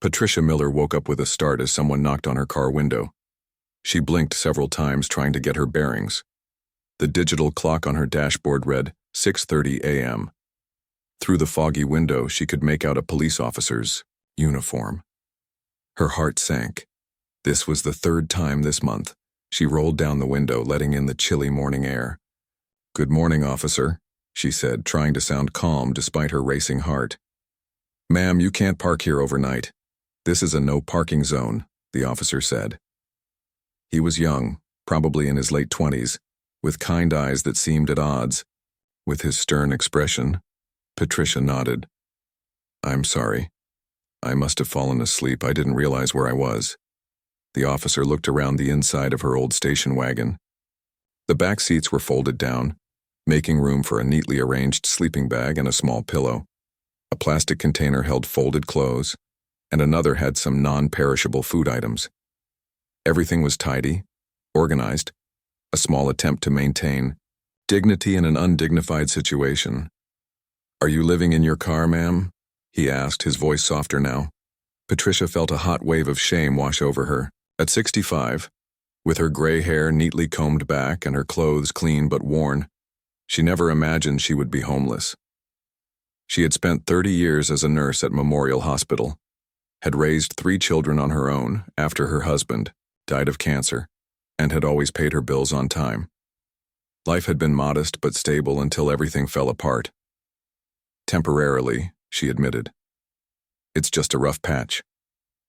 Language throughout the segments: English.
Patricia Miller woke up with a start as someone knocked on her car window. She blinked several times trying to get her bearings. The digital clock on her dashboard read 6:30 a.m. Through the foggy window, she could make out a police officer's uniform. Her heart sank. This was the third time this month. She rolled down the window, letting in the chilly morning air. "Good morning, officer," she said, trying to sound calm despite her racing heart. "Ma'am, you can't park here overnight. This is a no parking zone," the officer said. He was young, probably in his late 20s, with kind eyes that seemed at odds. With his stern expression, Patricia nodded. "I'm sorry. I must have fallen asleep. I didn't realize where I was." The officer looked around the inside of her old station wagon. The back seats were folded down, making room for a neatly arranged sleeping bag and a small pillow. A plastic container held folded clothes, and another had some non-perishable food items. Everything was tidy, organized, a small attempt to maintain dignity in an undignified situation. "Are you living in your car, ma'am?" he asked, his voice softer now. Patricia felt a hot wave of shame wash over her. At 65, with her gray hair neatly combed back and her clothes clean but worn, she never imagined she would be homeless. She had spent 30 years as a nurse at Memorial Hospital, had raised 3 children on her own after her husband died of cancer, and had always paid her bills on time. Life had been modest but stable until everything fell apart. "Temporarily," she admitted. "It's just a rough patch.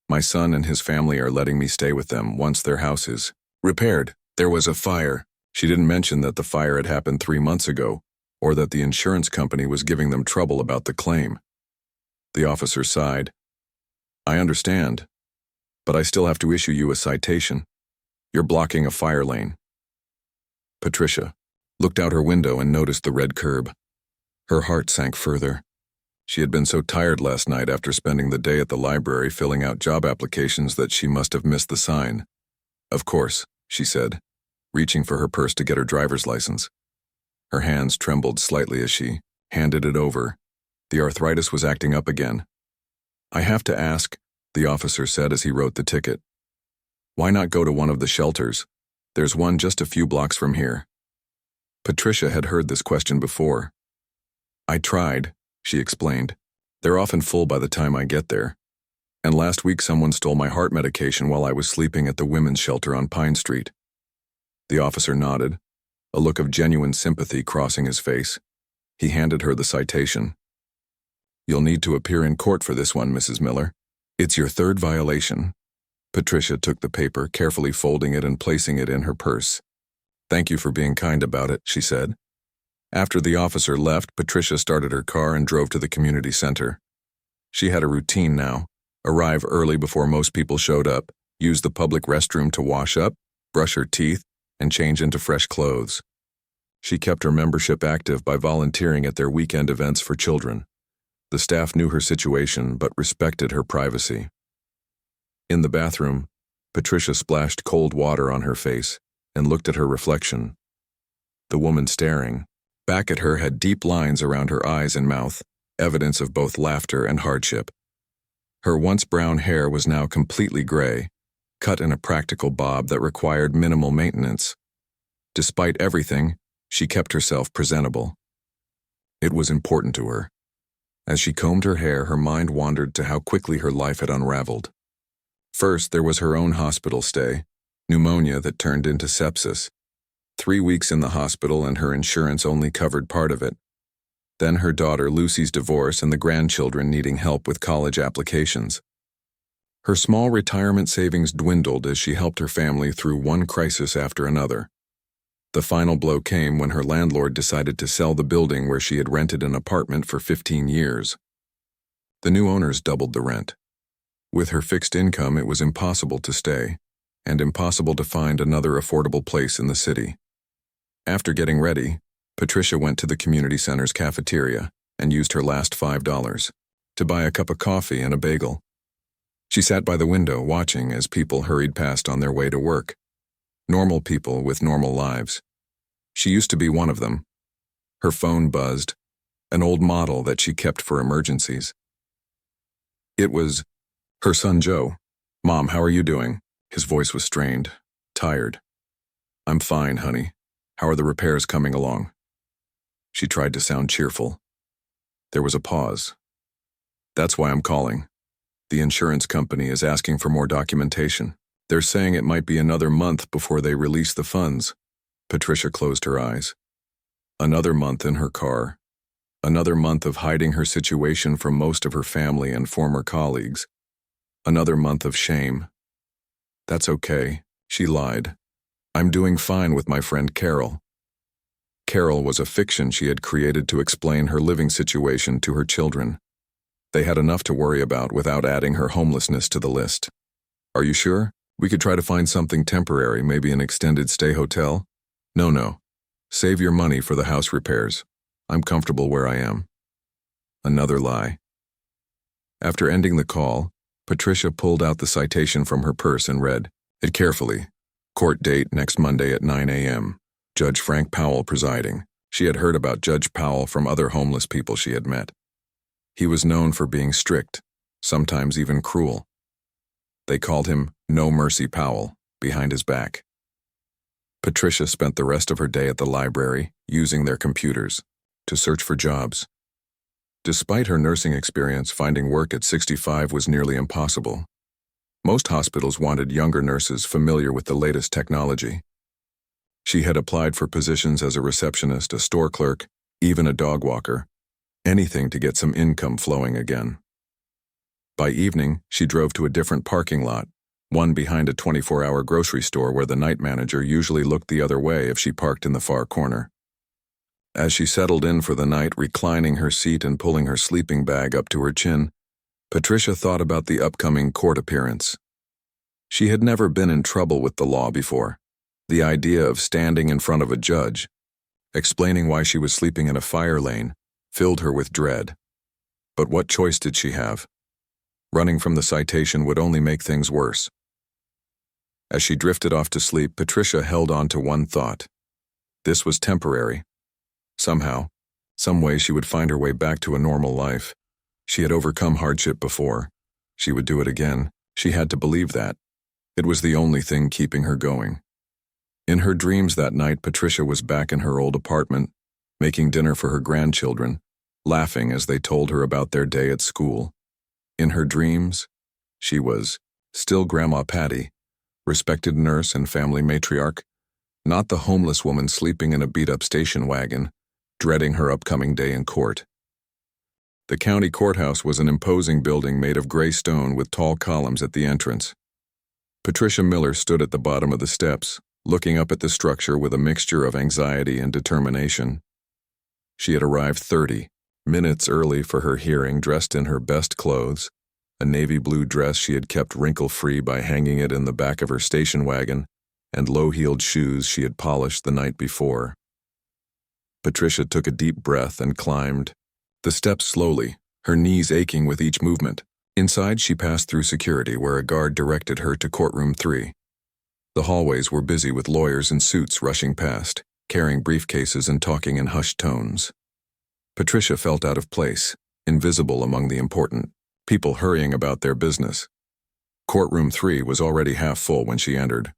My son and his family are letting me stay with them once their house is repaired. There was a fire." She didn't mention that the fire had happened 3 months ago, or that the insurance company was giving them trouble about the claim. The officer sighed. "I understand, but I still have to issue you a citation. You're blocking a fire lane." Patricia looked out her window and noticed the red curb. Her heart sank further. She had been so tired last night after spending the day at the library filling out job applications that she must have missed the sign. "Of course," she said, reaching for her purse to get her driver's license. Her hands trembled slightly as she handed it over. The arthritis was acting up again. "I have to ask," the officer said as he wrote the ticket. "Why not go to one of the shelters? There's one just a few blocks from here." Patricia had heard this question before. "I tried," she explained. "They're often full by the time I get there. And last week someone stole my heart medication while I was sleeping at the women's shelter on Pine Street." The officer nodded, a look of genuine sympathy crossing his face. He handed her the citation. "You'll need to appear in court for this one, Mrs. Miller. It's your 3rd violation." Patricia took the paper, carefully folding it and placing it in her purse. "Thank you for being kind about it," she said. After the officer left, Patricia started her car and drove to the community center. She had a routine now: arrive early before most people showed up, use the public restroom to wash up, brush her teeth, and change into fresh clothes. She kept her membership active by volunteering at their weekend events for children. The staff knew her situation but respected her privacy. In the bathroom, Patricia splashed cold water on her face and looked at her reflection. The woman staring back at her had deep lines around her eyes and mouth, evidence of both laughter and hardship. Her once brown hair was now completely gray, cut in a practical bob that required minimal maintenance. Despite everything, she kept herself presentable. It was important to her. As she combed her hair, her mind wandered to how quickly her life had unraveled. First, there was her own hospital stay, pneumonia that turned into sepsis. 3 weeks in the hospital and her insurance only covered part of it. Then her daughter Lucy's divorce and the grandchildren needing help with college applications. Her small retirement savings dwindled as she helped her family through one crisis after another. The final blow came when her landlord decided to sell the building where she had rented an apartment for 15 years. The new owners doubled the rent. With her fixed income, it was impossible to stay, and impossible to find another affordable place in the city. After getting ready, Patricia went to the community center's cafeteria and used her last $5 to buy a cup of coffee and a bagel. She sat by the window watching as people hurried past on their way to work. Normal people with normal lives. She used to be one of them. Her phone buzzed, an old model that she kept for emergencies. It was Her son Joe. "Mom, how are you doing?" His voice was strained, tired. "I'm fine, honey. How are the repairs coming along?" She tried to sound cheerful. There was a pause. "That's why I'm calling. The insurance company is asking for more documentation. They're saying it might be another month before they release the funds." Patricia closed her eyes. Another month in her car. Another month of hiding her situation from most of her family and former colleagues. Another month of shame. "That's okay," she lied. "I'm doing fine with my friend Carol." Carol was a fiction she had created to explain her living situation to her children. They had enough to worry about without adding her homelessness to the list. "Are you sure? We could try to find something temporary, maybe an extended stay hotel." No. Save your money for the house repairs. I'm comfortable where I am." Another lie. After ending the call, Patricia pulled out the citation from her purse and read it carefully. Court date next Monday at 9 a.m. Judge Frank Powell presiding. She had heard about Judge Powell from other homeless people she had met. He was known for being strict, sometimes even cruel. They called him No Mercy Powell, behind his back. Patricia spent the rest of her day at the library, using their computers, to search for jobs. Despite her nursing experience, finding work at 65 was nearly impossible. Most hospitals wanted younger nurses familiar with the latest technology. She had applied for positions as a receptionist, a store clerk, even a dog walker, anything to get some income flowing again. By evening, she drove to a different parking lot, one behind a 24-hour grocery store where the night manager usually looked the other way if she parked in the far corner. As she settled in for the night, reclining her seat and pulling her sleeping bag up to her chin, Patricia thought about the upcoming court appearance. She had never been in trouble with the law before. The idea of standing in front of a judge, explaining why she was sleeping in a fire lane, filled her with dread. But what choice did she have? Running from the citation would only make things worse. As she drifted off to sleep, Patricia held on to one thought. This was temporary. Somehow, some way she would find her way back to a normal life. She had overcome hardship before. She would do it again. She had to believe that. It was the only thing keeping her going. In her dreams that night, Patricia was back in her old apartment, making dinner for her grandchildren, laughing as they told her about their day at school. In her dreams, she was still Grandma Patty, respected nurse and family matriarch, not the homeless woman sleeping in a beat-up station wagon, dreading her upcoming day in court. The county courthouse was an imposing building made of gray stone with tall columns at the entrance. Patricia Miller stood at the bottom of the steps, looking up at the structure with a mixture of anxiety and determination. She had arrived 30 minutes early for her hearing, dressed in her best clothes, a navy blue dress she had kept wrinkle-free by hanging it in the back of her station wagon, and low-heeled shoes she had polished the night before. Patricia took a deep breath and climbed the steps slowly, her knees aching with each movement. Inside, she passed through security, where a guard directed her to courtroom 3. The hallways were busy with lawyers in suits rushing past, carrying briefcases and talking in hushed tones. Patricia felt out of place, invisible among the important people hurrying about their business. Courtroom 3 was already half full when she entered.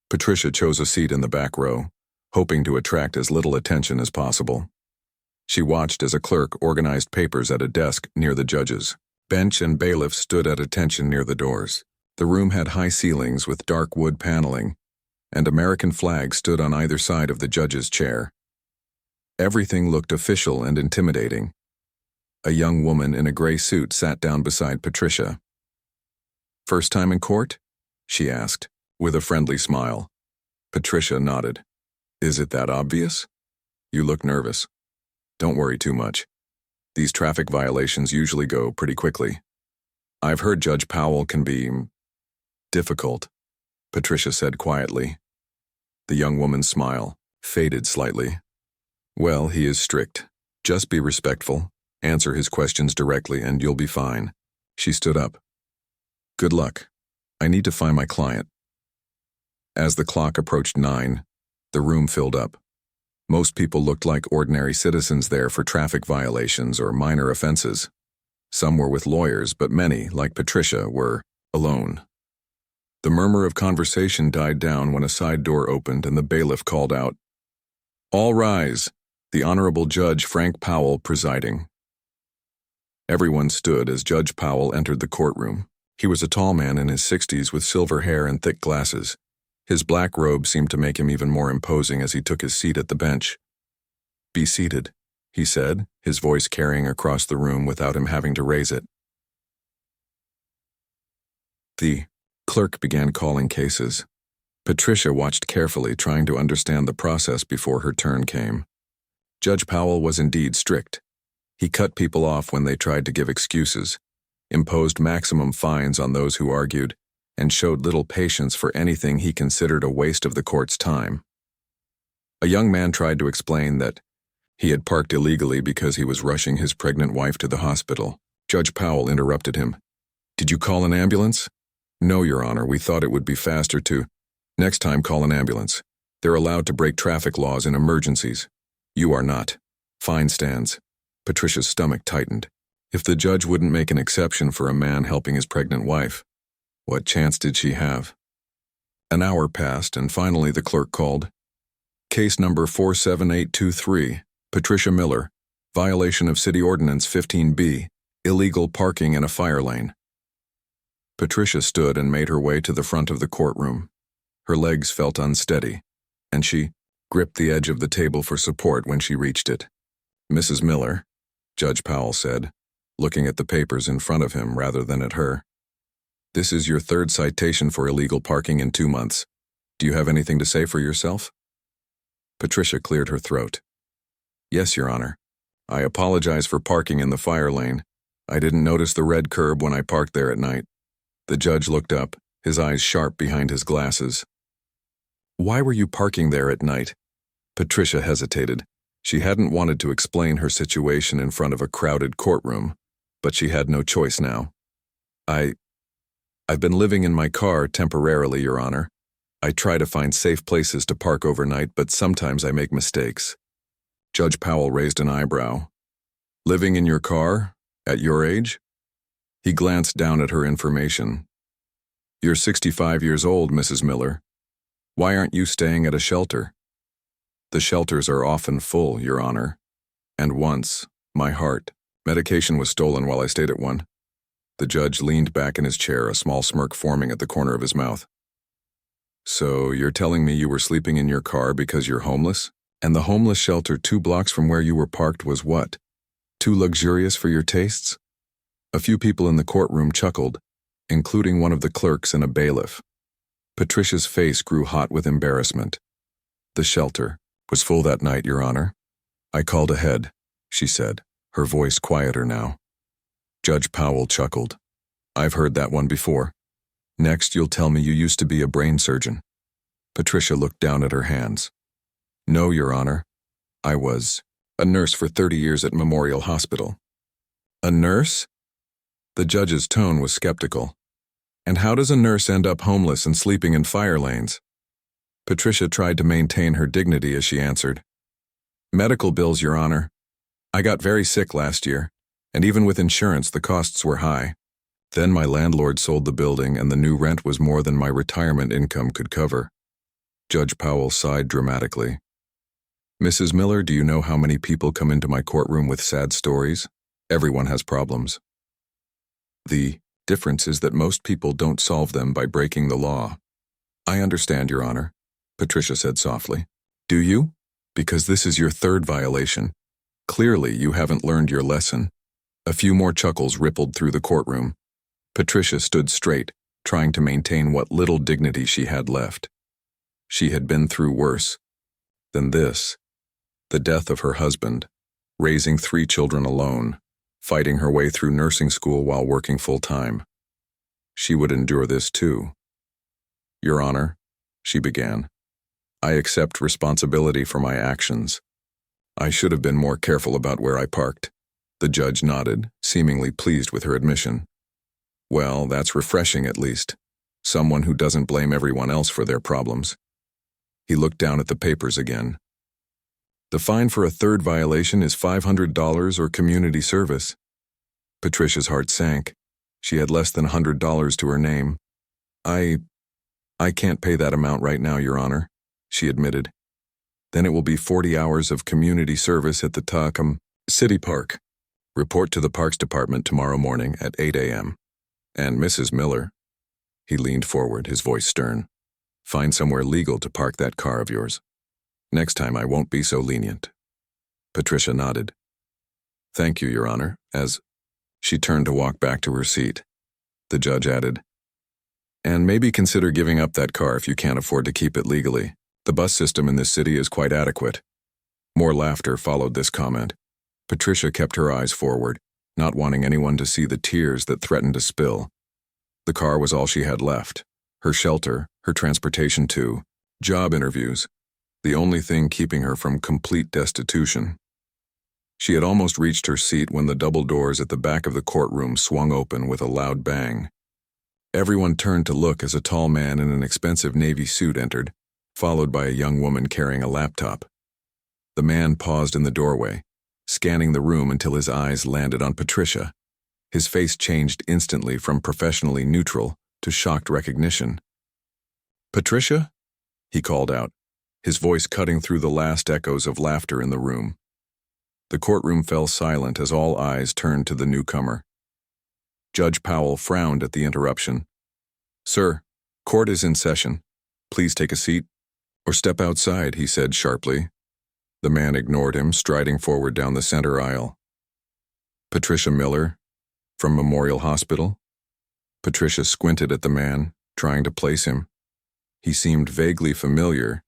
Patricia chose a seat in the back row, hoping to attract as little attention as possible. She watched as a clerk organized papers at a desk near the judges. Bench and bailiffs stood at attention near the doors. The room had high ceilings with dark wood paneling, and American flags stood on either side of the judge's chair. Everything looked official and intimidating. A young woman in a gray suit sat down beside Patricia. "First time in court?" she asked, with a friendly smile. Patricia nodded. "Is it that obvious? You look nervous. Don't worry too much. These traffic violations usually go pretty quickly. I've heard Judge Powell can be difficult," Patricia said quietly. The young woman's smile faded slightly. "Well, he is strict. Just be respectful, answer his questions directly, and you'll be fine." She stood up. "Good luck. I need to find my client." As the clock approached 9, the room filled up. Most people looked like ordinary citizens there for traffic violations or minor offenses. Some were with lawyers, but many, like Patricia, were alone. The murmur of conversation died down when a side door opened and the bailiff called out, "All rise, the Honorable Judge Frank Powell presiding." Everyone stood as Judge Powell entered the courtroom. He was a tall man in his 60s with silver hair and thick glasses. His black robe seemed to make him even more imposing as he took his seat at the bench. "Be seated," he said, his voice carrying across the room without him having to raise it. The clerk began calling cases. Patricia watched carefully, trying to understand the process before her turn came. Judge Powell was indeed strict. He cut people off when they tried to give excuses, imposed maximum fines on those who argued, and showed little patience for anything he considered a waste of the court's time. A young man tried to explain that he had parked illegally because he was rushing his pregnant wife to the hospital. Judge Powell interrupted him. "Did you call an ambulance?" "No, Your Honor, we thought it would be faster to—" "Next time, call an ambulance. They're allowed to break traffic laws in emergencies. You are not. Fine stands." Patricia's stomach tightened. If the judge wouldn't make an exception for a man helping his pregnant wife, what chance did she have? An hour passed, and finally the clerk called, "Case number 47823, Patricia Miller, violation of City Ordinance 15B, illegal parking in a fire lane." Patricia stood and made her way to the front of the courtroom. Her legs felt unsteady, and she gripped the edge of the table for support when she reached it. "Mrs. Miller," Judge Powell said, looking at the papers in front of him rather than at her, "this is your third citation for illegal parking in 2 months. Do you have anything to say for yourself?" Patricia cleared her throat. "Yes, Your Honor. I apologize for parking in the fire lane. I didn't notice the red curb when I parked there at night." The judge looked up, his eyes sharp behind his glasses. "Why were you parking there at night?" Patricia hesitated. She hadn't wanted to explain her situation in front of a crowded courtroom, but she had no choice now. I've been living in my car temporarily, Your Honor. I try to find safe places to park overnight, but sometimes I make mistakes." Judge Powell raised an eyebrow. "Living in your car? At your age?" He glanced down at her information. "You're 65 years old, Mrs. Miller. Why aren't you staying at a shelter?" "The shelters are often full, Your Honor. And once, my heart, medication was stolen while I stayed at one." The judge leaned back in his chair, a small smirk forming at the corner of his mouth. "So you're telling me you were sleeping in your car because you're homeless? And the homeless shelter 2 blocks from where you were parked was what? Too luxurious for your tastes?" A few people in the courtroom chuckled, including one of the clerks and a bailiff. Patricia's face grew hot with embarrassment. "The shelter was full that night, Your Honor. I called ahead," she said, her voice quieter now. Judge Powell chuckled. "I've heard that one before. Next, you'll tell me you used to be a brain surgeon." Patricia looked down at her hands. "No, Your Honor. I was a nurse for 30 years at Memorial Hospital." "A nurse?" The judge's tone was skeptical. "And how does a nurse end up homeless and sleeping in fire lanes?" Patricia tried to maintain her dignity as she answered, "Medical bills, Your Honor. I got very sick last year, and even with insurance the costs were high. Then my landlord sold the building and the new rent was more than my retirement income could cover." Judge Powell sighed dramatically. "Mrs. Miller, do you know how many people come into my courtroom with sad stories? Everyone has problems. The difference is that most people don't solve them by breaking the law." "I understand, Your Honor," Patricia said softly. "Do you? Because this is your third violation. Clearly, you haven't learned your lesson." A few more chuckles rippled through the courtroom. Patricia stood straight, trying to maintain what little dignity she had left. She had been through worse than this. The death of her husband, raising 3 children alone, fighting her way through nursing school while working full-time. She would endure this too. "Your Honor," she began, "I accept responsibility for my actions. I should have been more careful about where I parked." The judge nodded, seemingly pleased with her admission. "Well, that's refreshing at least. Someone who doesn't blame everyone else for their problems." He looked down at the papers again. "The fine for a third violation is $500 or community service." Patricia's heart sank. She had less than $100 to her name. I can't pay that amount right now, Your Honor, she admitted. Then it will be 40 hours of community service at the Tacom City Park. Report to the Parks Department tomorrow morning at 8 a.m. And Mrs. Miller, he leaned forward, his voice stern, find somewhere legal to park that car of yours. Next time I won't be so lenient. Patricia nodded. Thank you, Your Honor, as she turned to walk back to her seat. The judge added, and maybe consider giving up that car if you can't afford to keep it legally. The bus system in this city is quite adequate. More laughter followed this comment. Patricia kept her eyes forward, not wanting anyone to see the tears that threatened to spill. The car was all she had left. Her shelter, her transportation to job interviews, the only thing keeping her from complete destitution. She had almost reached her seat when the double doors at the back of the courtroom swung open with a loud bang. Everyone turned to look as a tall man in an expensive navy suit entered, followed by a young woman carrying a laptop. The man paused in the doorway, scanning the room until his eyes landed on Patricia. His face changed instantly from professionally neutral to shocked recognition. Patricia? He called out, his voice cutting through the last echoes of laughter in the room. The courtroom fell silent as all eyes turned to the newcomer. Judge Powell frowned at the interruption. Sir, court is in session. Please take a seat. Or step outside, he said sharply. The man ignored him, striding forward down the center aisle. Patricia Miller, from Memorial Hospital? Patricia squinted at the man, trying to place him. He seemed vaguely familiar,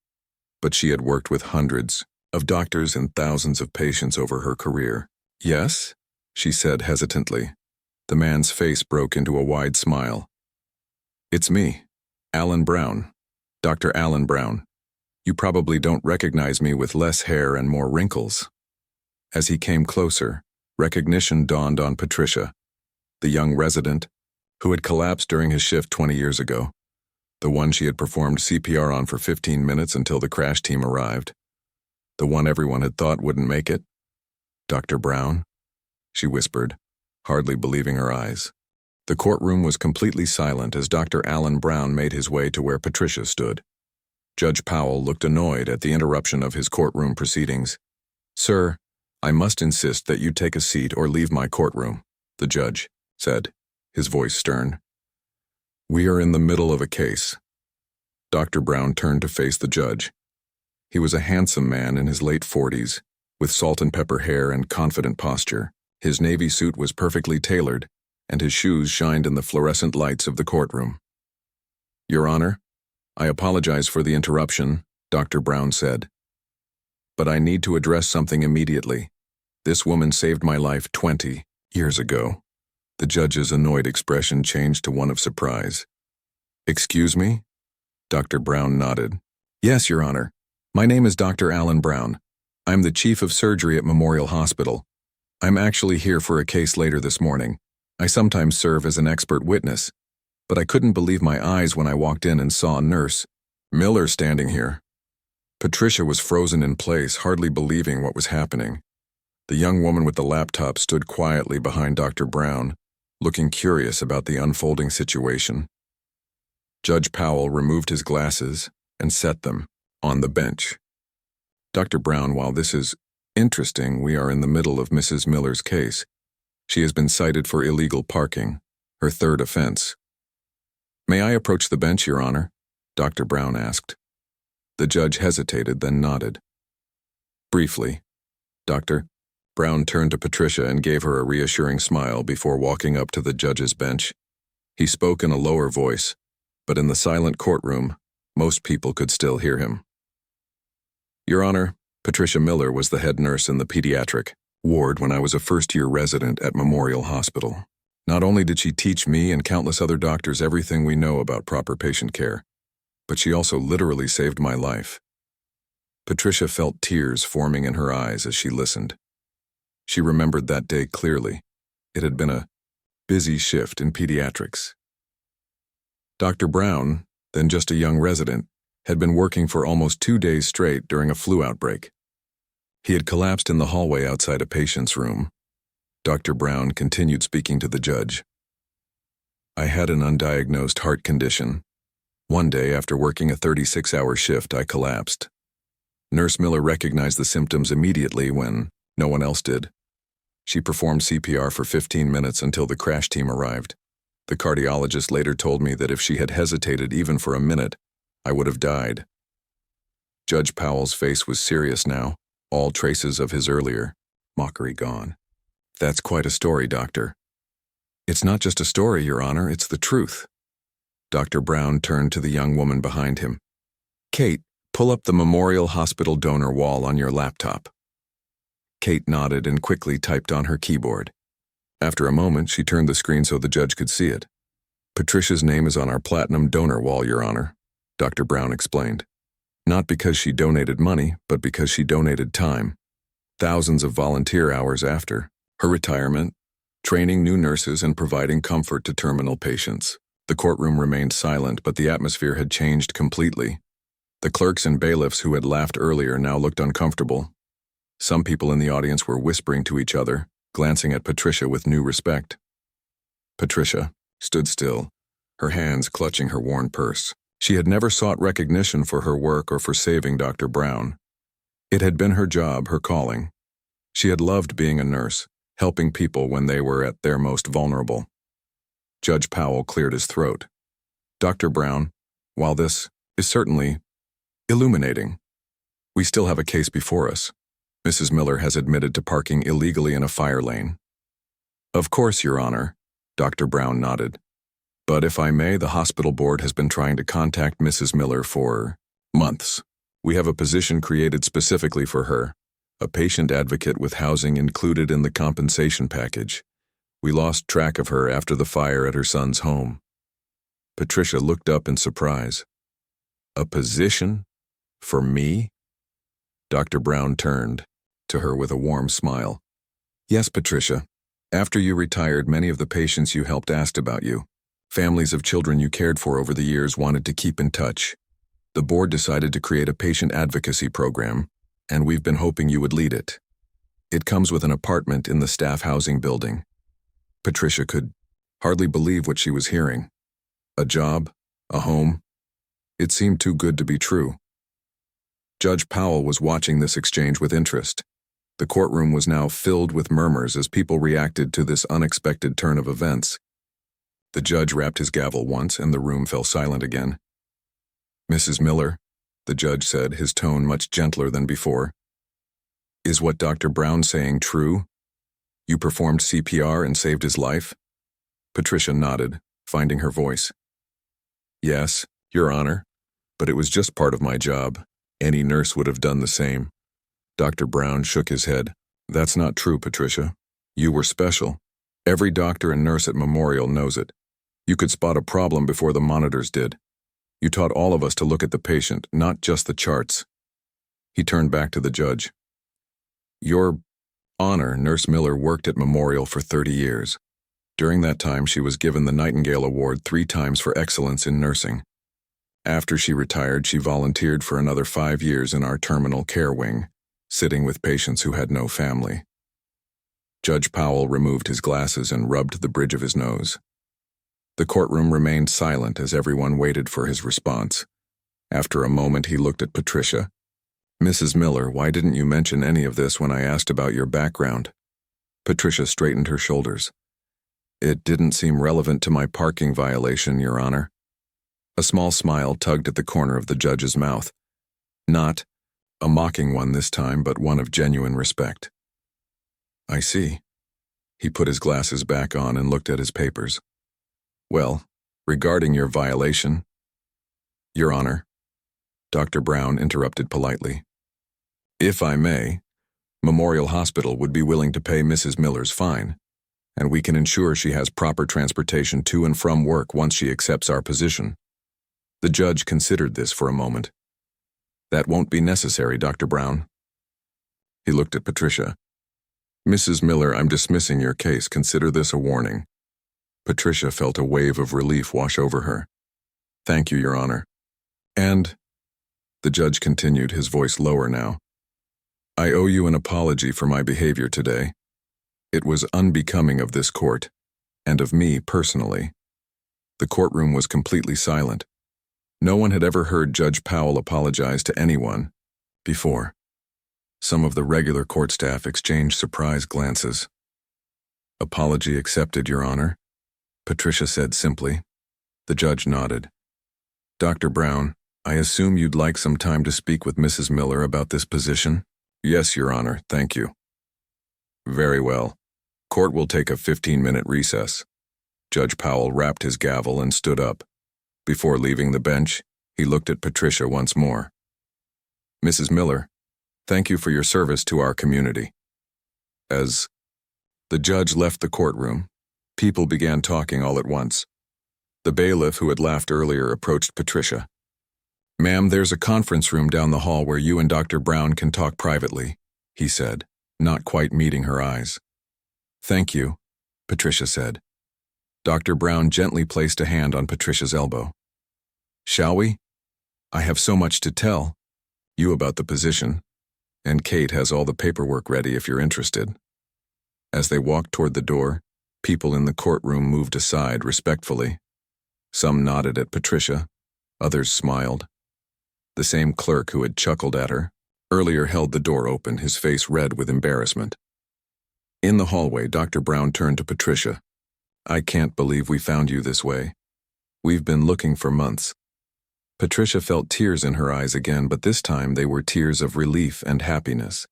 but she had worked with hundreds of doctors and thousands of patients over her career. Yes, she said hesitantly. The man's face broke into a wide smile. It's me, Alan Brown, Dr. Alan Brown. You probably don't recognize me with less hair and more wrinkles. As he came closer, recognition dawned on Patricia, the young resident who had collapsed during his shift 20 years ago, the one she had performed CPR on for 15 minutes until the crash team arrived, the one everyone had thought wouldn't make it. Dr. Brown, she whispered, hardly believing her eyes. The courtroom was completely silent as Dr. Alan Brown made his way to where Patricia stood. Judge Powell looked annoyed at the interruption of his courtroom proceedings. Sir, I must insist that you take a seat or leave my courtroom, the judge said, his voice stern. We are in the middle of a case. Dr. Brown turned to face the judge. He was a handsome man in his late 40s, with salt and pepper hair and confident posture. His navy suit was perfectly tailored, and his shoes shined in the fluorescent lights of the courtroom. Your Honor, I apologize for the interruption, Dr. Brown said. But I need to address something immediately. This woman saved my life 20 years ago. The judge's annoyed expression changed to one of surprise. Excuse me? Dr. Brown nodded. Yes, Your Honor. My name is Dr. Alan Brown. I'm the chief of surgery at Memorial Hospital. I'm actually here for a case later this morning. I sometimes serve as an expert witness, but I couldn't believe my eyes when I walked in and saw a nurse, Miller, standing here. Patricia was frozen in place, hardly believing what was happening. The young woman with the laptop stood quietly behind Dr. Brown, looking curious about the unfolding situation. Judge Powell removed his glasses and set them on the bench. Dr. Brown, while this is interesting, we are in the middle of Mrs. Miller's case. She has been cited for illegal parking, her third offense. May I approach the bench, Your Honor? Dr. Brown asked. The judge hesitated, then nodded. Briefly, Dr. Brown turned to Patricia and gave her a reassuring smile before walking up to the judge's bench. He spoke in a lower voice, but in the silent courtroom, most people could still hear him. Your Honor, Patricia Miller was the head nurse in the pediatric ward when I was a first-year resident at Memorial Hospital. Not only did she teach me and countless other doctors everything we know about proper patient care, but she also literally saved my life. Patricia felt tears forming in her eyes as she listened. She remembered that day clearly. It had been a busy shift in pediatrics. Dr. Brown, then just a young resident, had been working for almost 2 days straight during a flu outbreak. He had collapsed in the hallway outside a patient's room. Dr. Brown continued speaking to the judge. I had an undiagnosed heart condition. One day, after working a 36-hour shift, I collapsed. Nurse Miller recognized the symptoms immediately when no one else did. She performed CPR for 15 minutes until the crash team arrived. The cardiologist later told me that if she had hesitated even for a minute, I would have died. Judge Powell's face was serious now, all traces of his earlier mockery gone. That's quite a story, Doctor. It's not just a story, Your Honor, it's the truth. Dr. Brown turned to the young woman behind him. Kate, pull up the Memorial Hospital donor wall on your laptop. Kate nodded and quickly typed on her keyboard. After a moment, she turned the screen so the judge could see it. Patricia's name is on our platinum donor wall, Your Honor, Dr. Brown explained. Not because she donated money, but because she donated time. Thousands of volunteer hours after her retirement, training new nurses and providing comfort to terminal patients. The courtroom remained silent, but the atmosphere had changed completely. The clerks and bailiffs who had laughed earlier now looked uncomfortable. Some people in the audience were whispering to each other, glancing at Patricia with new respect. Patricia stood still, her hands clutching her worn purse. She had never sought recognition for her work or for saving Dr. Brown. It had been her job, her calling. She had loved being a nurse, helping people when they were at their most vulnerable. Judge Powell cleared his throat. Dr. Brown, while this is certainly illuminating, we still have a case before us. Mrs. Miller has admitted to parking illegally in a fire lane. Of course, Your Honor, Dr. Brown nodded. But if I may, the hospital board has been trying to contact Mrs. Miller for months. We have a position created specifically for her, a patient advocate with housing included in the compensation package. We lost track of her after the fire at her son's home. Patricia looked up in surprise. A position? For me? Dr. Brown turned to her with a warm smile. Yes, Patricia. After you retired, many of the patients you helped asked about you. Families of children you cared for over the years wanted to keep in touch. The board decided to create a patient advocacy program, and we've been hoping you would lead it. It comes with an apartment in the staff housing building. Patricia could hardly believe what she was hearing. A job, a home. It seemed too good to be true. Judge Powell was watching this exchange with interest. The courtroom was now filled with murmurs as people reacted to this unexpected turn of events. The judge rapped his gavel once and the room fell silent again. Mrs. Miller, the judge said, his tone much gentler than before. Is what Dr. Brown saying true? You performed CPR and saved his life? Patricia nodded, finding her voice. Yes, Your Honor, but it was just part of my job. Any nurse would have done the same. Dr. Brown shook his head. That's not true, Patricia. You were special. Every doctor and nurse at Memorial knows it. You could spot a problem before the monitors did. You taught all of us to look at the patient, not just the charts. He turned back to the judge. Your Honor, Nurse Miller worked at Memorial for 30 years. During that time, she was given the Nightingale Award 3 times for excellence in nursing. After she retired, she volunteered for another 5 years in our terminal care wing, sitting with patients who had no family. Judge Powell removed his glasses and rubbed the bridge of his nose. The courtroom remained silent as everyone waited for his response. After a moment, he looked at Patricia. Mrs. Miller, why didn't you mention any of this when I asked about your background? Patricia straightened her shoulders. It didn't seem relevant to my parking violation, Your Honor. A small smile tugged at the corner of the judge's mouth. Not a mocking one this time, but one of genuine respect. I see. He put his glasses back on and looked at his papers. Well, regarding your violation, Your Honor, Dr. Brown interrupted politely. If I may, Memorial Hospital would be willing to pay Mrs. Miller's fine, and we can ensure she has proper transportation to and from work once she accepts our position. The judge considered this for a moment. That won't be necessary, Dr. Brown. He looked at Patricia. Mrs. Miller, I'm dismissing your case. Consider this a warning. Patricia felt a wave of relief wash over her. Thank you, Your Honor. And, the judge continued, his voice lower now, I owe you an apology for my behavior today. It was unbecoming of this court, and of me personally. The courtroom was completely silent. No one had ever heard Judge Powell apologize to anyone before. Some of the regular court staff exchanged surprised glances. "Apology accepted, Your Honor," Patricia said simply. The judge nodded. "Dr. Brown, I assume you'd like some time to speak with Mrs. Miller about this position?" "Yes, Your Honor, thank you." "Very well. Court will take a 15-minute recess." Judge Powell rapped his gavel and stood up. Before leaving the bench, he looked at Patricia once more. "Mrs. Miller, thank you for your service to our community." As the judge left the courtroom, people began talking all at once. The bailiff who had laughed earlier approached Patricia. "Ma'am, there's a conference room down the hall where you and Dr. Brown can talk privately," he said, not quite meeting her eyes. "Thank you," Patricia said. Dr. Brown gently placed a hand on Patricia's elbow. "Shall we? I have so much to tell you about the position, and Kate has all the paperwork ready if you're interested." As they walked toward the door, people in the courtroom moved aside respectfully. Some nodded at Patricia, others smiled. The same clerk who had chuckled at her earlier held the door open, his face red with embarrassment. In the hallway, Dr. Brown turned to Patricia. "I can't believe we found you this way. We've been looking for months." Patricia felt tears in her eyes again, but this time they were tears of relief and happiness.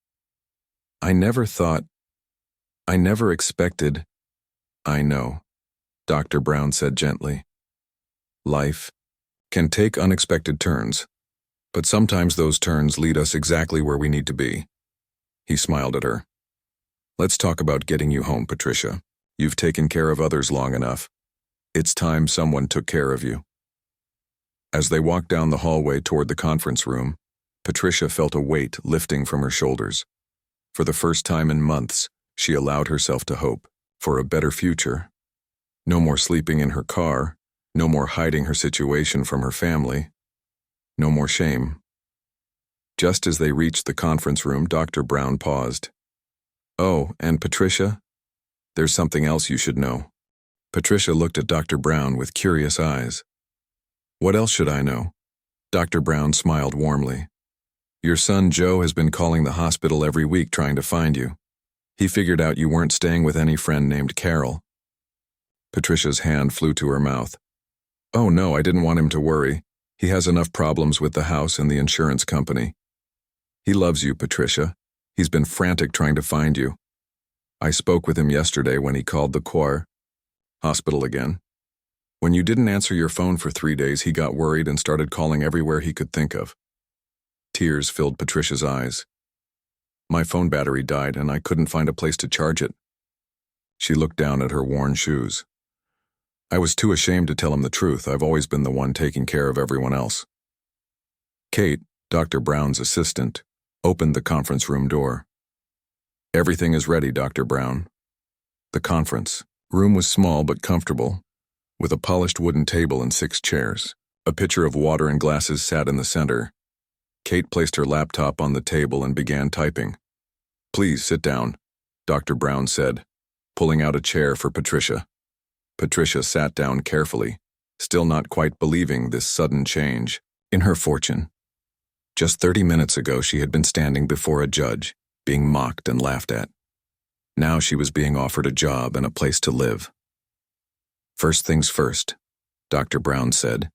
I never expected." "I know," Dr. Brown said gently. "Life can take unexpected turns, but sometimes those turns lead us exactly where we need to be." He smiled at her. "Let's talk about getting you home, Patricia. You've taken care of others long enough. It's time someone took care of you." As they walked down the hallway toward the conference room, Patricia felt a weight lifting from her shoulders. For the first time in months, she allowed herself to hope for a better future. No more sleeping in her car, no more hiding her situation from her family, no more shame. Just as they reached the conference room, Dr. Brown paused. "Oh, and Patricia, there's something else you should know." Patricia looked at Dr. Brown with curious eyes. "What else should I know?" Dr. Brown smiled warmly. "Your son Joe has been calling the hospital every week trying to find you. He figured out you weren't staying with any friend named Carol." Patricia's hand flew to her mouth. "Oh no, I didn't want him to worry. He has enough problems with the house and the insurance company. He loves you, Patricia. He's been frantic trying to find you. I spoke with him yesterday when he called the choir hospital again. When you didn't answer your phone for 3 days, he got worried and started calling everywhere he could think of." Tears filled Patricia's eyes. "My phone battery died and I couldn't find a place to charge it." She looked down at her worn shoes. "I was too ashamed to tell him the truth. I've always been the one taking care of everyone else." Kate, Dr. Brown's assistant, opened the conference room door. "Everything is ready, Dr. Brown." The conference room was small but comfortable, with a polished wooden table and 6 chairs. A pitcher of water and glasses sat in the center. Kate placed her laptop on the table and began typing. "Please sit down," Dr. Brown said, pulling out a chair for Patricia. Patricia sat down carefully, still not quite believing this sudden change in her fortune. Just 30 minutes ago, she had been standing before a judge, being mocked and laughed at. Now she was being offered a job and a place to live. "First things first," Dr. Brown said,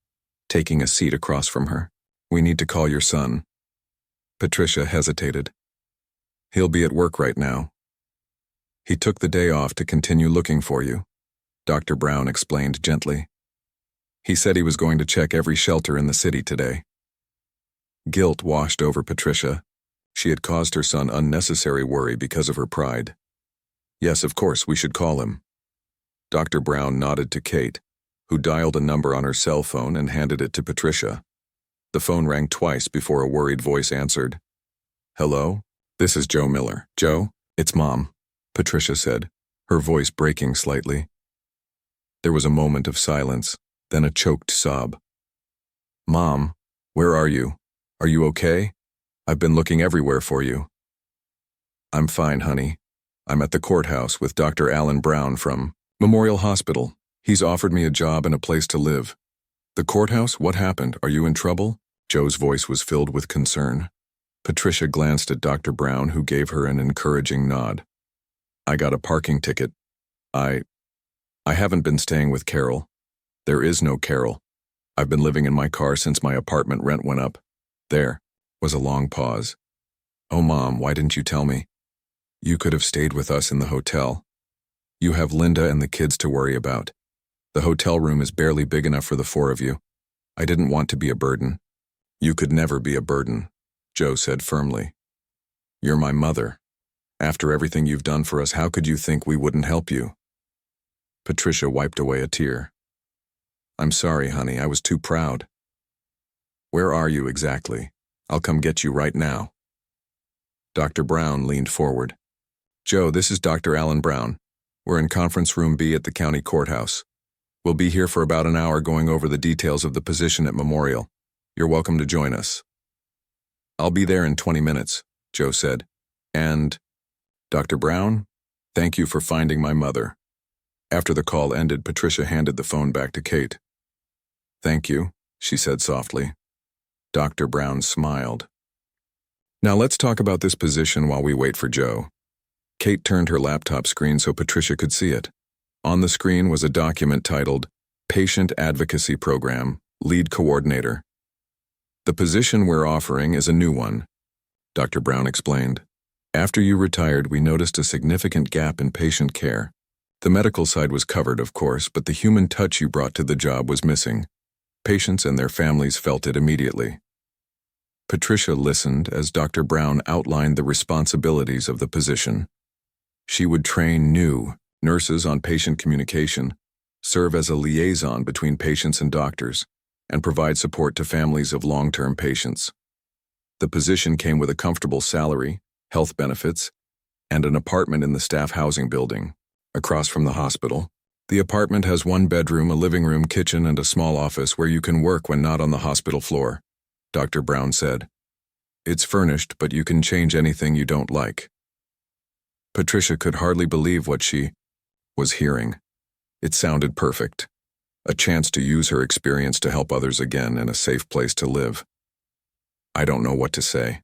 taking a seat across from her. "We need to call your son." Patricia hesitated. "He'll be at work right now." "He took the day off to continue looking for you," Dr. Brown explained gently. "He said he was going to check every shelter in the city today." Guilt washed over Patricia. She had caused her son unnecessary worry because of her pride. "Yes, of course, we should call him." Dr. Brown nodded to Kate, who dialed a number on her cell phone and handed it to Patricia. The phone rang twice before a worried voice answered. "Hello? This is Joe Miller." "Joe, it's Mom," Patricia said, her voice breaking slightly. There was a moment of silence, then a choked sob. "Mom, where are you? Are you okay? I've been looking everywhere for you." "I'm fine, honey. I'm at the courthouse with Dr. Alan Brown from Memorial Hospital. He's offered me a job and a place to live. The courthouse? What happened? Are you in trouble? Joe's voice was filled with concern. Patricia glanced at Dr. Brown, who gave her an encouraging nod. I got a parking ticket. I haven't been staying with Carol. There is no Carol. I've been living in my car since my apartment rent went up. There was a long pause. Oh, Mom, why didn't you tell me? You could have stayed with us in the hotel. You have Linda and the kids to worry about. The hotel room is barely big enough for the four of you. I didn't want to be a burden. You could never be a burden, Joe said firmly. You're my mother. After everything you've done for us, how could you think we wouldn't help you? Patricia wiped away a tear. I'm sorry, honey, I was too proud. Where are you exactly? I'll come get you right now. Dr. Brown leaned forward. Joe, this is Dr. Alan Brown. We're in conference room B at the county courthouse. We'll be here for about an hour going over the details of the position at Memorial. You're welcome to join us. I'll be there in 20 minutes, Joe said. And, Dr. Brown, thank you for finding my mother. After the call ended, Patricia handed the phone back to Kate. Thank you, she said softly. Dr. Brown smiled. Now let's talk about this position while we wait for Joe. Kate turned her laptop screen so Patricia could see it. On the screen was a document titled Patient Advocacy Program, Lead Coordinator. The position we're offering is a new one, Dr. Brown explained. After you retired, we noticed a significant gap in patient care. The medical side was covered, of course, but the human touch you brought to the job was missing. Patients and their families felt it immediately. Patricia listened as Dr. Brown outlined the responsibilities of the position. She would train new nurses on patient communication, serve as a liaison between patients and doctors, and provide support to families of long-term patients. The position came with a comfortable salary, health benefits, and an apartment in the staff housing building, across from the hospital. The apartment has one bedroom, a living room, kitchen, and a small office where you can work when not on the hospital floor, Dr. Brown said. It's furnished, but you can change anything you don't like. Patricia could hardly believe what she was hearing. It sounded perfect. A chance to use her experience to help others again and a safe place to live. I don't know what to say,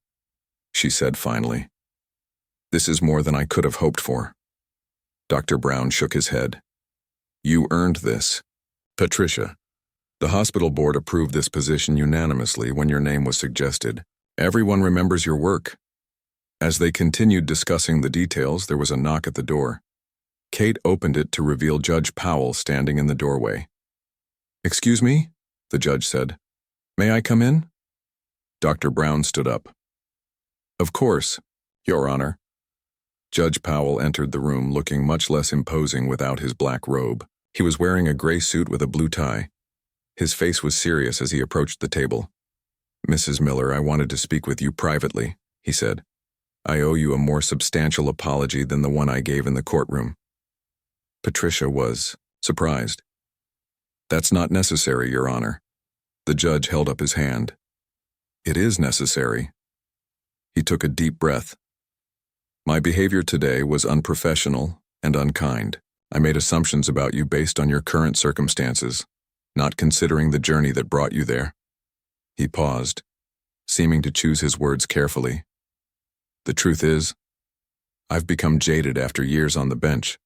she said finally. This is more than I could have hoped for. Dr. Brown shook his head. You earned this. Patricia, the hospital board approved this position unanimously when your name was suggested. Everyone remembers your work. As they continued discussing the details, there was a knock at the door. Kate opened it to reveal Judge Powell standing in the doorway. Excuse me, the judge said. May I come in? Dr. Brown stood up. Of course, Your Honor. Judge Powell entered the room looking much less imposing without his black robe. He was wearing a gray suit with a blue tie. His face was serious as he approached the table. Mrs. Miller, I wanted to speak with you privately, he said. I owe you a more substantial apology than the one I gave in the courtroom. Patricia was surprised. That's not necessary, Your Honor. The judge held up his hand. It is necessary. He took a deep breath. My behavior today was unprofessional and unkind. I made assumptions about you based on your current circumstances, not considering the journey that brought you there. He paused, seeming to choose his words carefully. The truth is, I've become jaded after years on the bench.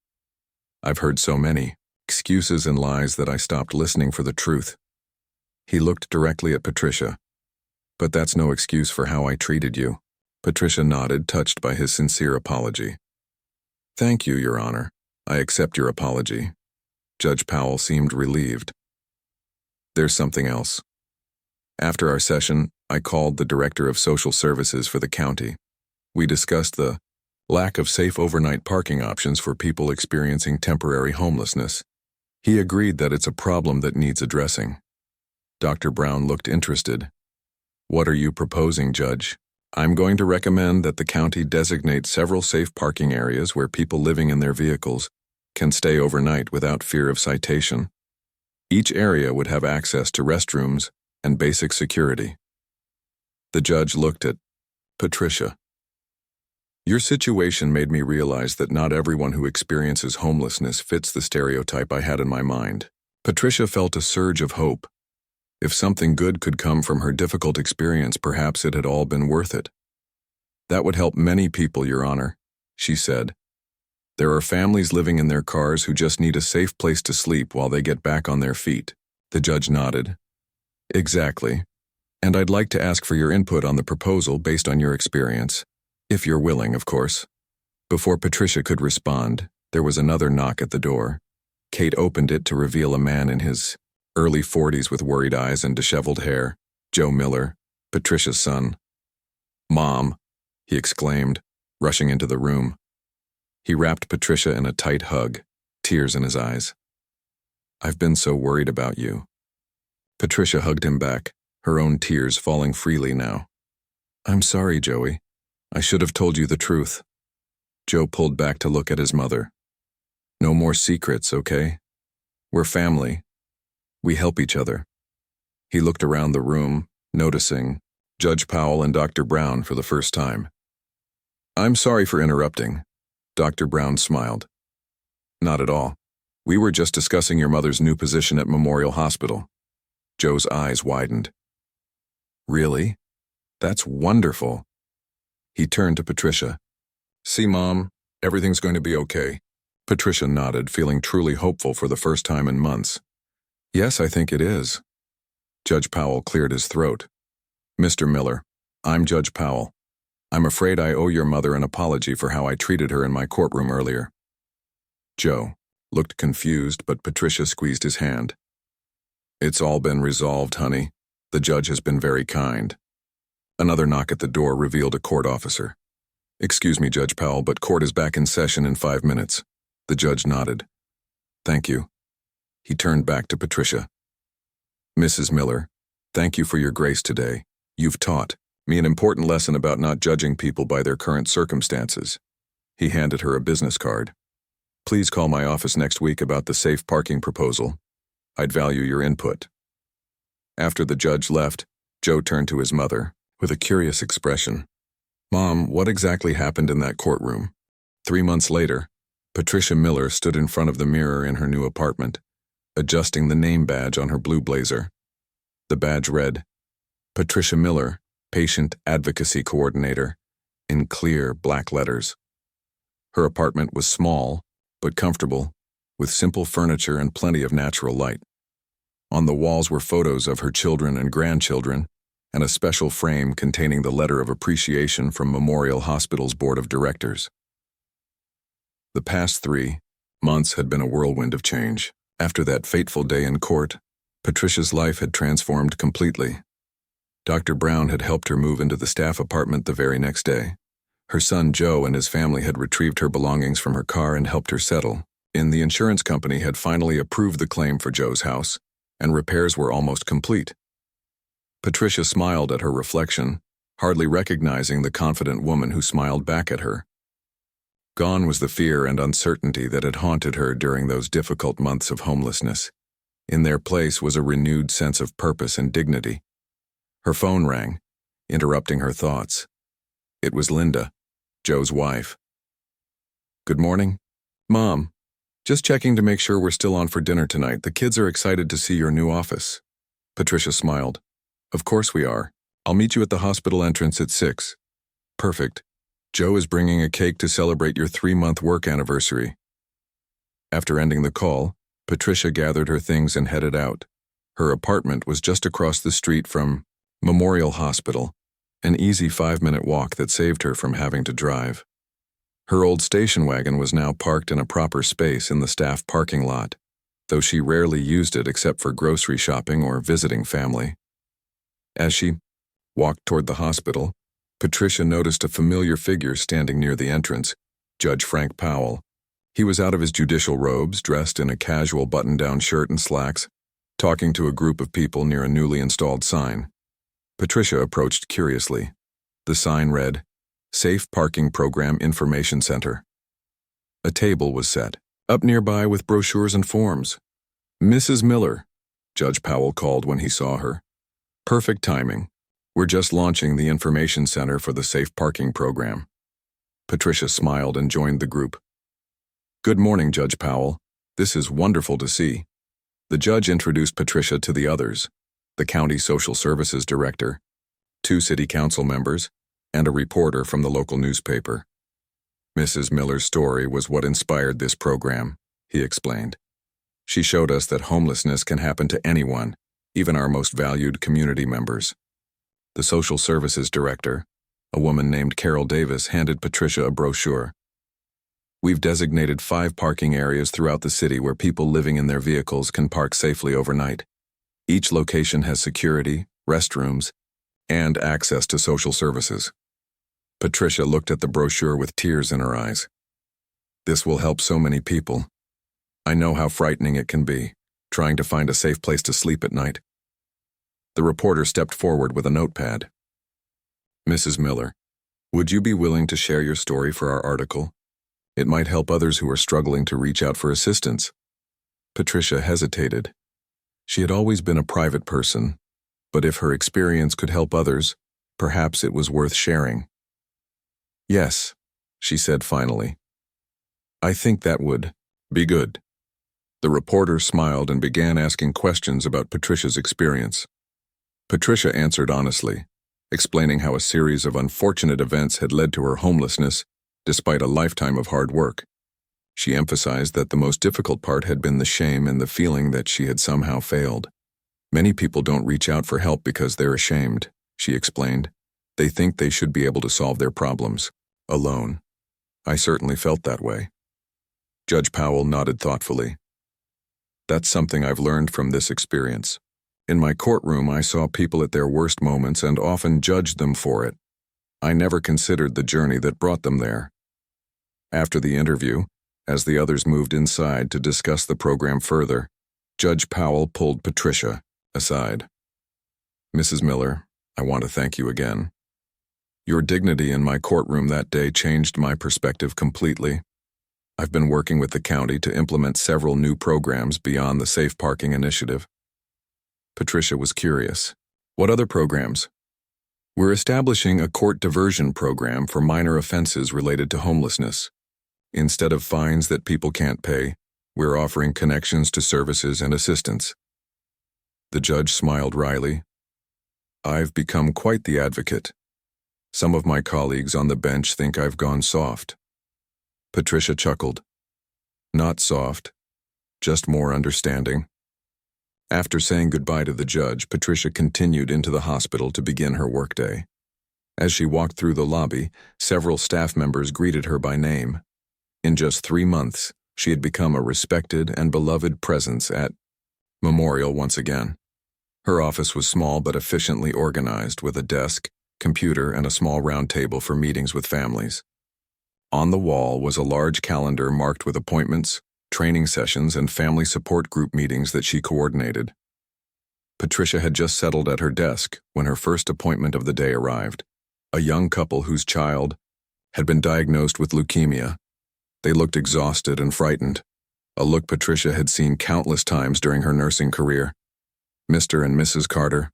I've heard so many excuses and lies that I stopped listening for the truth. He looked directly at Patricia. But that's no excuse for how I treated you. Patricia nodded, touched by his sincere apology. Thank you, Your Honor. I accept your apology. Judge Powell seemed relieved. There's something else. After our session, I called the Director of Social Services for the county. We discussed the lack of safe overnight parking options for people experiencing temporary homelessness. He agreed that it's a problem that needs addressing. Dr. Brown looked interested. What are you proposing, Judge? I'm going to recommend that the county designate several safe parking areas where people living in their vehicles can stay overnight without fear of citation. Each area would have access to restrooms and basic security. The judge looked at Patricia. Your situation made me realize that not everyone who experiences homelessness fits the stereotype I had in my mind. Patricia felt a surge of hope. If something good could come from her difficult experience, perhaps it had all been worth it. That would help many people, Your Honor, she said. There are families living in their cars who just need a safe place to sleep while they get back on their feet. The judge nodded. Exactly. And I'd like to ask for your input on the proposal based on your experience. If you're willing, of course. Before Patricia could respond, there was another knock at the door. Kate opened it to reveal a man in his early 40s with worried eyes and disheveled hair. Joe Miller, Patricia's son. Mom, he exclaimed, rushing into the room. He wrapped Patricia in a tight hug, tears in his eyes. I've been so worried about you. Patricia hugged him back, her own tears falling freely now. I'm sorry, Joey. I should have told you the truth. Joe pulled back to look at his mother. No more secrets, okay? We're family. We help each other. He looked around the room, noticing Judge Powell and Dr. Brown for the first time. I'm sorry for interrupting. Dr. Brown smiled. Not at all. We were just discussing your mother's new position at Memorial Hospital. Joe's eyes widened. Really? That's wonderful. He turned to Patricia. See, Mom, everything's going to be okay. Patricia nodded, feeling truly hopeful for the first time in months. Yes, I think it is. Judge Powell cleared his throat. Mr. Miller, I'm Judge Powell. I'm afraid I owe your mother an apology for how I treated her in my courtroom earlier. Joe looked confused, but Patricia squeezed his hand. It's all been resolved, honey. The judge has been very kind. Another knock at the door revealed a court officer. Excuse me, Judge Powell, but court is back in session in 5 minutes. The judge nodded. Thank you. He turned back to Patricia. Mrs. Miller, thank you for your grace today. You've taught me an important lesson about not judging people by their current circumstances. He handed her a business card. Please call my office next week about the safe parking proposal. I'd value your input. After the judge left, Joe turned to his mother with a curious expression. Mom, what exactly happened in that courtroom? 3 months later, Patricia Miller stood in front of the mirror in her new apartment, adjusting the name badge on her blue blazer. The badge read, Patricia Miller, Patient Advocacy Coordinator, in clear black letters. Her apartment was small, but comfortable, with simple furniture and plenty of natural light. On the walls were photos of her children and grandchildren, and a special frame containing the letter of appreciation from Memorial Hospital's Board of Directors. The past 3 months had been a whirlwind of change. After that fateful day in court, Patricia's life had transformed completely. Dr. Brown had helped her move into the staff apartment the very next day. Her son Joe and his family had retrieved her belongings from her car and helped her settle. The insurance company had finally approved the claim for Joe's house, and repairs were almost complete. Patricia smiled at her reflection, hardly recognizing the confident woman who smiled back at her. Gone was the fear and uncertainty that had haunted her during those difficult months of homelessness. In their place was a renewed sense of purpose and dignity. Her phone rang, interrupting her thoughts. It was Linda, Joe's wife. Good morning. Mom, just checking to make sure we're still on for dinner tonight. The kids are excited to see your new office. Patricia smiled. Of course we are. I'll meet you at the hospital entrance at 6. Perfect. Joe is bringing a cake to celebrate your 3-month work anniversary. After ending the call, Patricia gathered her things and headed out. Her apartment was just across the street from Memorial Hospital, an easy 5-minute walk that saved her from having to drive. Her old station wagon was now parked in a proper space in the staff parking lot, though she rarely used it except for grocery shopping or visiting family. As she walked toward the hospital, Patricia noticed a familiar figure standing near the entrance, Judge Frank Powell. He was out of his judicial robes, dressed in a casual button-down shirt and slacks, talking to a group of people near a newly installed sign. Patricia approached curiously. The sign read, Safe Parking Program Information Center. A table was set up nearby with brochures and forms. Mrs. Miller, Judge Powell called when he saw her. Perfect timing. We're just launching the information center for the Safe Parking Program. Patricia smiled and joined the group. "Good morning, Judge Powell. This is wonderful to see." The judge introduced Patricia to the others, the county social services director, 2 city council members, and a reporter from the local newspaper. "Mrs. Miller's story was what inspired this program," he explained. "She showed us that homelessness can happen to anyone, even our most valued community members." The social services director, a woman named Carol Davis, handed Patricia a brochure. "We've designated 5 parking areas throughout the city where people living in their vehicles can park safely overnight. Each location has security, restrooms, and access to social services." Patricia looked at the brochure with tears in her eyes. "This will help so many people. I know how frightening it can be, trying to find a safe place to sleep at night." The reporter stepped forward with a notepad. "Mrs. Miller, would you be willing to share your story for our article? It might help others who are struggling to reach out for assistance." Patricia hesitated. She had always been a private person, but if her experience could help others, perhaps it was worth sharing. "Yes," she said finally. "I think that would be good." The reporter smiled and began asking questions about Patricia's experience. Patricia answered honestly, explaining how a series of unfortunate events had led to her homelessness despite a lifetime of hard work. She emphasized that the most difficult part had been the shame and the feeling that she had somehow failed. "Many people don't reach out for help because they're ashamed," she explained. "They think they should be able to solve their problems alone. I certainly felt that way." Judge Powell nodded thoughtfully. "That's something I've learned from this experience. In my courtroom, I saw people at their worst moments and often judged them for it. I never considered the journey that brought them there." After the interview, as the others moved inside to discuss the program further, Judge Powell pulled Patricia aside. "Mrs. Miller, I want to thank you again. Your dignity in my courtroom that day changed my perspective completely. I've been working with the county to implement several new programs beyond the Safe Parking Initiative." Patricia was curious. "What other programs?" "We're establishing a court diversion program for minor offenses related to homelessness. Instead of fines that people can't pay, we're offering connections to services and assistance." The judge smiled wryly. "I've become quite the advocate. Some of my colleagues on the bench think I've gone soft." Patricia chuckled. "Not soft, just more understanding." After saying goodbye to the judge, Patricia continued into the hospital to begin her workday. As she walked through the lobby, several staff members greeted her by name. In just 3 months, she had become a respected and beloved presence at Memorial once again. Her office was small but efficiently organized, with a desk, computer, and a small round table for meetings with families. On the wall was a large calendar marked with appointments, training sessions, and family support group meetings that she coordinated. Patricia had just settled at her desk when her first appointment of the day arrived. A young couple whose child had been diagnosed with leukemia. They looked exhausted and frightened, a look Patricia had seen countless times during her nursing career. "Mr. and Mrs. Carter,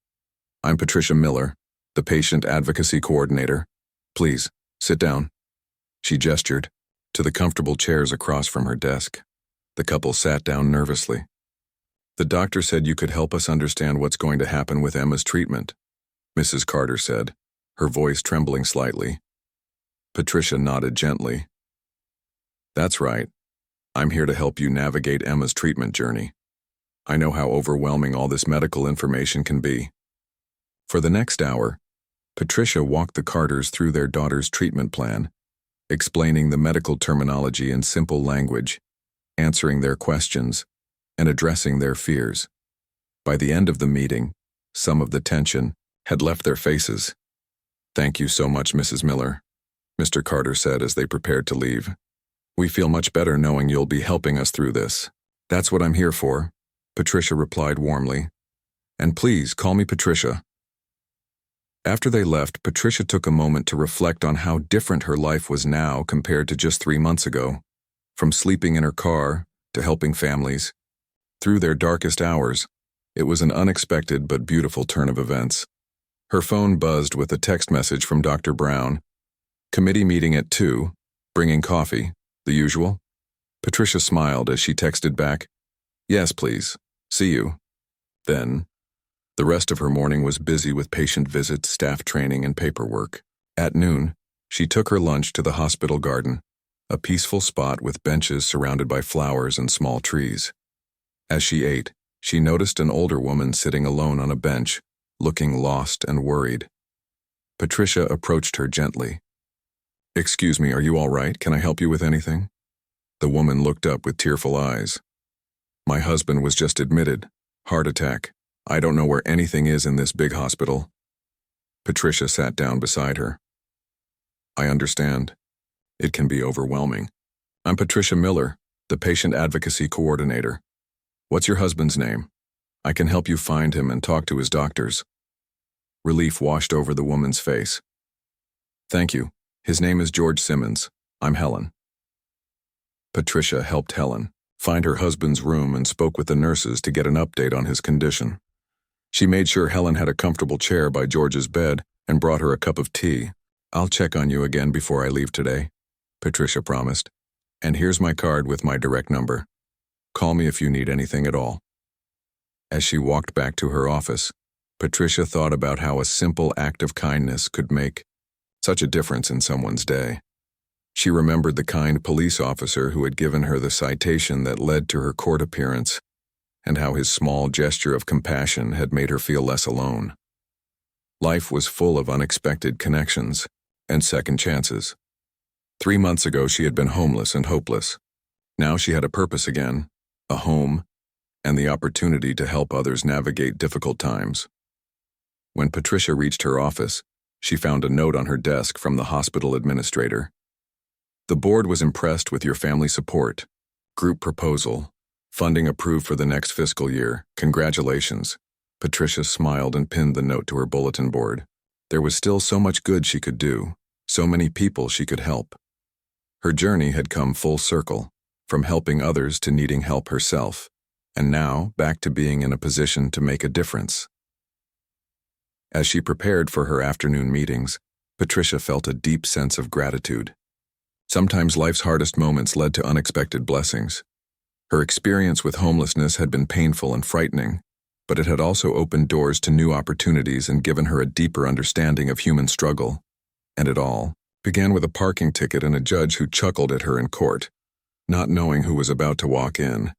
I'm Patricia Miller, the patient advocacy coordinator. Please, sit down." She gestured to the comfortable chairs across from her desk. The couple sat down nervously. "The doctor said you could help us understand what's going to happen with Emma's treatment," Mrs. Carter said, her voice trembling slightly. Patricia nodded gently. "That's right. I'm here to help you navigate Emma's treatment journey. I know how overwhelming all this medical information can be." For the next hour, Patricia walked the Carters through their daughter's treatment plan, explaining the medical terminology in simple language, answering their questions, and addressing their fears. By the end of the meeting, some of the tension had left their faces. "Thank you so much, Mrs. Miller," Mr. Carter said as they prepared to leave. "We feel much better knowing you'll be helping us through this." "That's what I'm here for," Patricia replied warmly. "And please call me Patricia." After they left, Patricia took a moment to reflect on how different her life was now compared to just 3 months ago. From sleeping in her car to helping families, through their darkest hours, it was an unexpected but beautiful turn of events. Her phone buzzed with a text message from Dr. Brown. "Committee meeting at 2. Bringing coffee, the usual? Patricia smiled as she texted back, "Yes, please. See you." Then, the rest of her morning was busy with patient visits, staff training, and paperwork. At noon, she took her lunch to the hospital garden, a peaceful spot with benches surrounded by flowers and small trees. As she ate, she noticed an older woman sitting alone on a bench, looking lost and worried. Patricia approached her gently. "Excuse me, are you all right? Can I help you with anything?" The woman looked up with tearful eyes. "My husband was just admitted. Heart attack. I don't know where anything is in this big hospital." Patricia sat down beside her. "I understand. It can be overwhelming. I'm Patricia Miller, the patient advocacy coordinator. What's your husband's name? I can help you find him and talk to his doctors." Relief washed over the woman's face. "Thank you. His name is George Simmons. I'm Helen." Patricia helped Helen find her husband's room and spoke with the nurses to get an update on his condition. She made sure Helen had a comfortable chair by George's bed and brought her a cup of tea. "I'll check on you again before I leave today," Patricia promised. "And here's my card with my direct number. Call me if you need anything at all." As she walked back to her office, Patricia thought about how a simple act of kindness could make such a difference in someone's day. She remembered the kind police officer who had given her the citation that led to her court appearance, and how his small gesture of compassion had made her feel less alone. Life was full of unexpected connections and second chances. 3 months ago, she had been homeless and hopeless. Now she had a purpose again, a home, and the opportunity to help others navigate difficult times. When Patricia reached her office, she found a note on her desk from the hospital administrator. "The board was impressed with your family support. Group proposal. Funding approved for the next fiscal year. Congratulations." Patricia smiled and pinned the note to her bulletin board. There was still so much good she could do, so many people she could help. Her journey had come full circle, from helping others to needing help herself, and now back to being in a position to make a difference. As she prepared for her afternoon meetings, Patricia felt a deep sense of gratitude. Sometimes life's hardest moments led to unexpected blessings. Her experience with homelessness had been painful and frightening, but it had also opened doors to new opportunities and given her a deeper understanding of human struggle. And it all began with a parking ticket and a judge who chuckled at her in court. Not knowing who was about to walk in,